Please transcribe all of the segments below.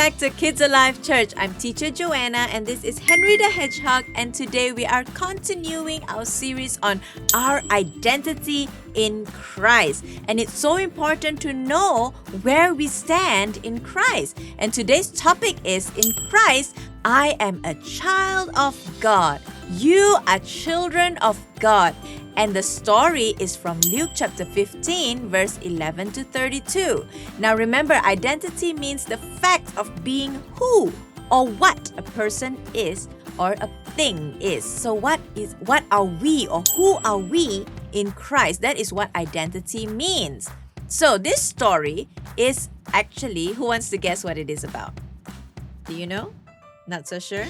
back to Kids Alive Church. I'm teacher Joanna and this is Henry the Hedgehog, and today we are continuing our series on our identity in Christ. And it's so important to know where we stand in Christ. And today's topic is, in Christ, I am a child of God. You are children of God. And the story is from Luke chapter 15, verse 11 to 32. Now remember, identity means the fact of being who or what a person is or a thing is. So what are we or who are we in Christ? That is what identity means. So this story is actually, who wants to guess what it is about? Do you know? Not so sure?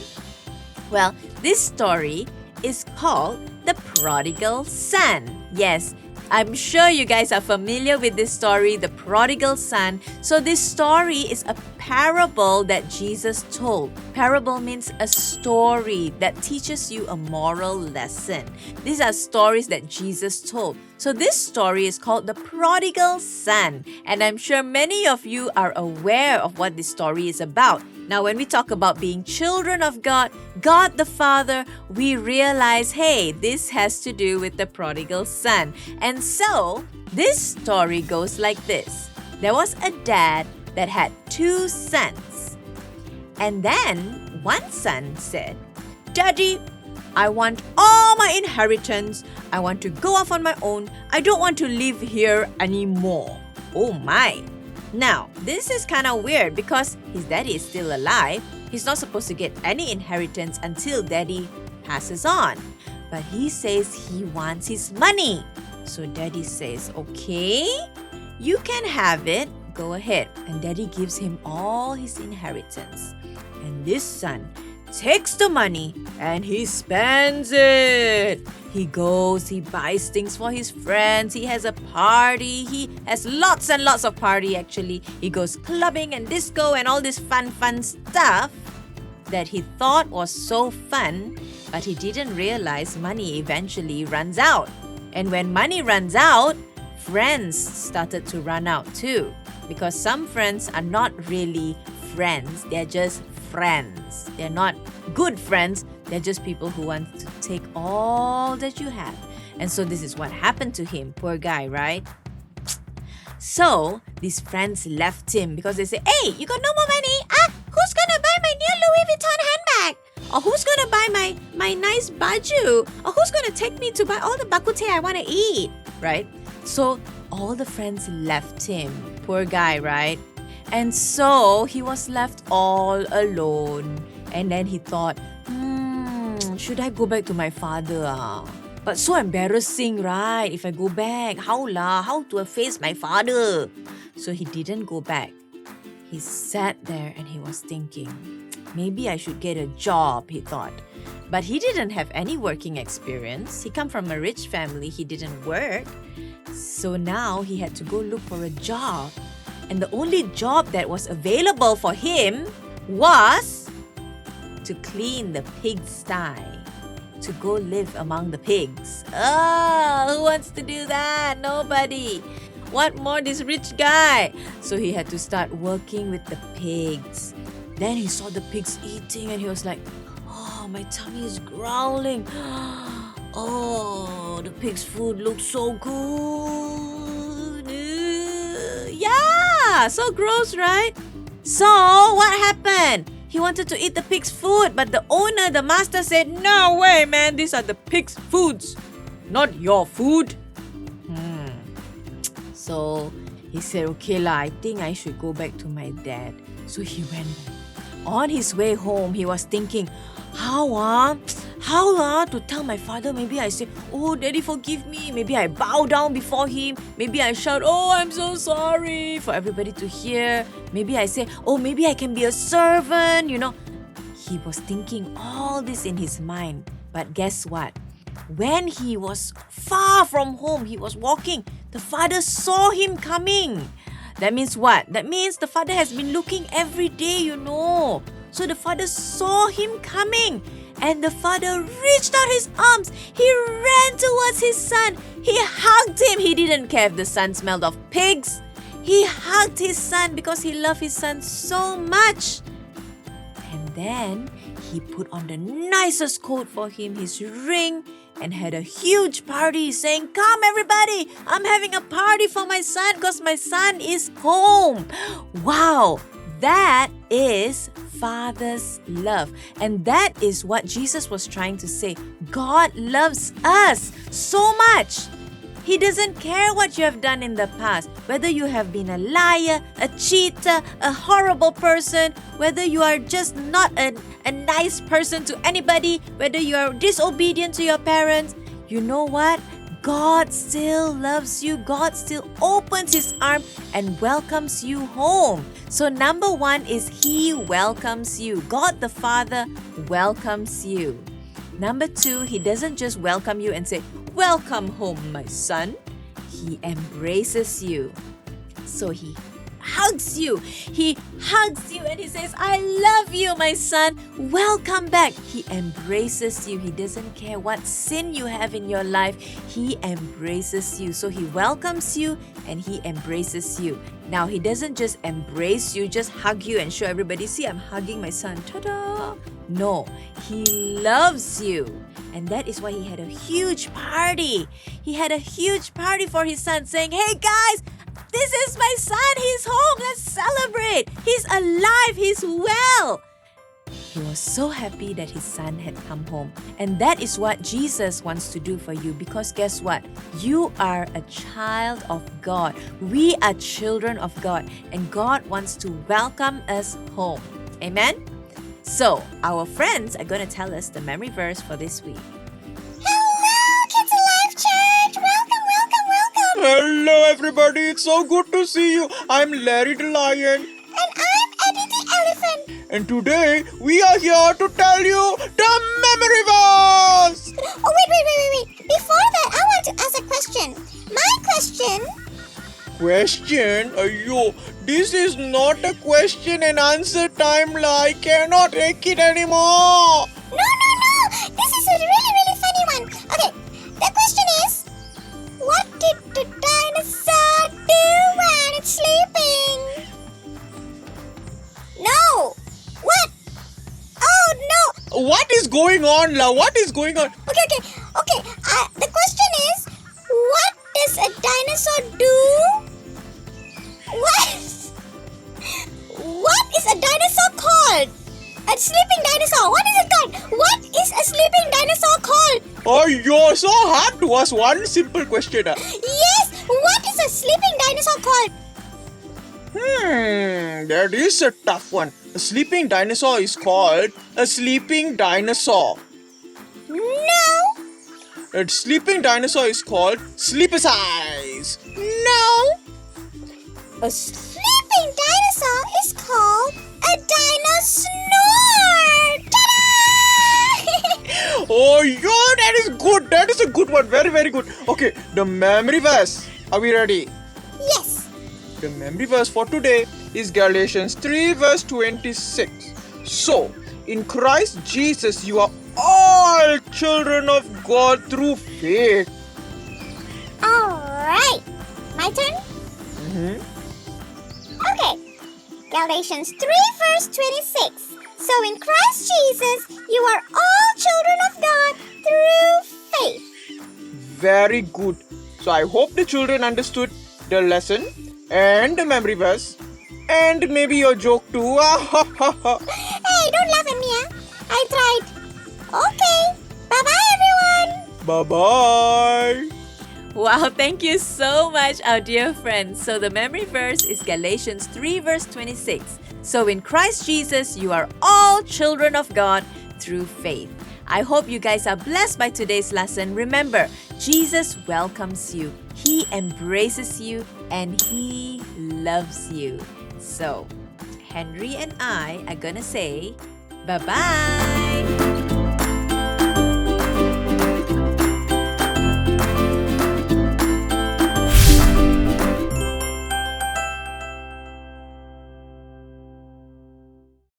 Well, this story is called The Prodigal Son. Yes, I'm sure you guys are familiar with this story, The Prodigal Son. So this story is a parable that Jesus told. Parable means a story that teaches you a moral lesson. These are stories that Jesus told. So this story is called The Prodigal Son. And I'm sure many of you are aware of what this story is about. Now, when we talk about being children of God, God the Father, we realize, hey, this has to do with the prodigal son. And so, this story goes like this. There was a dad that had 2 sons. And then one son said, Daddy, I want all my inheritance. I want to go off on my own. I don't want to live here anymore. Oh my. Now, this is kind of weird because his daddy is still alive. He's not supposed to get any inheritance until daddy passes on. But he says he wants his money. So daddy says, okay, you can have it. Go ahead. And daddy gives him all his inheritance. And this son takes the money and he spends it. He goes, he buys things for his friends, he has a party, he has lots and lots of party actually. He goes clubbing and disco and all this fun stuff that he thought was so fun, but he didn't realize money eventually runs out. And when money runs out, friends started to run out too. Because some friends are not really friends, they're just friends. They're not good friends. They're just people who want to take all that you have. And so this is what happened to him. Poor guy, right? So these friends left him because they say, hey, you got no more money? Who's gonna buy my new Louis Vuitton handbag? Or who's gonna buy my nice baju? Or who's gonna take me to buy all the bak kut teh I wanna eat? Right? So all the friends left him. Poor guy, right? And so he was left all alone. And then he thought, should I go back to my father? But so embarrassing, right? If I go back, how to face my father? So he didn't go back. He sat there and he was thinking, maybe I should get a job, he thought. But he didn't have any working experience. He come from a rich family. He didn't work. So now he had to go look for a job. And the only job that was available for him was to clean the pigsty, to go live among the pigs. Who wants to do that? Nobody. What more, this rich guy? So he had to start working with the pigs. Then he saw the pigs eating and he was like, oh, my tummy is growling. Oh, the pig's food looks so good. Yeah, so gross, right? So what happened? He wanted to eat the pig's food, but the owner, the master said, no way, man, these are the pig's foods, not your food. So he said, okay lah, I think I should go back to my dad. So he went back. On his way home, he was thinking, how to tell my father? Maybe I say, oh, daddy, forgive me. Maybe I bow down before him. Maybe I shout, oh, I'm so sorry, for everybody to hear. Maybe I say, oh, maybe I can be a servant, He was thinking all this in his mind. But guess what? When he was far from home, he was walking, the father saw him coming. That means what? That means the father has been looking every day, So the father saw him coming. And the father reached out his arms. He ran towards his son. He hugged him. He didn't care if the son smelled of pigs. He hugged his son because he loved his son so much. then he put on the nicest coat for him, his ring, and had a huge party saying, "Come everybody, I'm having a party for my son because my son is home." Wow, that is Father's love. And that is what Jesus was trying to say. God loves us so much. He doesn't care what you have done in the past, whether you have been a liar, a cheater, a horrible person, whether you are just not a nice person to anybody, whether you are disobedient to your parents. You know what? God still loves you. God still opens His arm and welcomes you home. So number 1 is He welcomes you. God the Father welcomes you. Number 2, He doesn't just welcome you and say, "Welcome home, my son." He embraces you. So He hugs you. He hugs you and He says, "I love you, my son. Welcome back." He embraces you. He doesn't care what sin you have in your life. He embraces you. So He welcomes you and He embraces you. Now, He doesn't just embrace you, just hug you and show everybody, "See, I'm hugging my son." Ta-da! No, He loves you. And that is why He had a huge party. He had a huge party for His son saying, "Hey guys, this is my son. He's home. Let's celebrate. He's alive. He's well." He was so happy that his son had come home. And that is what Jesus wants to do for you, because guess what? You are a child of God. We are children of God. And God wants to welcome us home. Amen? So, our friends are going to tell us the memory verse for this week. Hello, KidsAlive Church! Welcome! Hello everybody, it's so good to see you. I'm Larry the Lion. And I'm Eddie the Elephant. And today we are here to tell you the memory verse. Oh, wait. Before that, I want to ask a question. My question... Question? Ayyo, this is not a question and answer time. I cannot take it anymore. No. This is a really funny one. Okay, the question is... What did the dinosaur do when it's sleeping? No! What? Oh, no! What is going on, La? What is going on? Okay. The question is... What does a dinosaur do? What is a dinosaur called? A sleeping dinosaur. What is it called? What is a sleeping dinosaur called? Oh, you're so hard to ask one simple question. Yes. What is a sleeping dinosaur called? That is a tough one. A sleeping dinosaur is called a sleeping dinosaur. No. A sleeping dinosaur is called sleepercise. No. A sleeping dinosaur is called a dinosaur. Ta-da! Oh, that is good. That is a good one. Very good. Okay, the memory verse. Are we ready? Yes. The memory verse for today is Galatians 3 verse 26. So, in Christ Jesus, you are all children of God through faith. Alright. My turn? Okay. Galatians 3 verse 26. So in Christ Jesus, you are all children of God through faith. Very good. So, I hope the children understood the lesson and the memory verse and maybe your joke too. Hey, don't laugh at me, I tried. Okay. Bye-bye, everyone. Bye-bye. Wow, thank you so much, our dear friends. So the memory verse is Galatians 3 verse 26. So in Christ Jesus, you are all children of God through faith. I hope you guys are blessed by today's lesson. Remember, Jesus welcomes you. He embraces you and He loves you. So, Henry and I are gonna say bye-bye.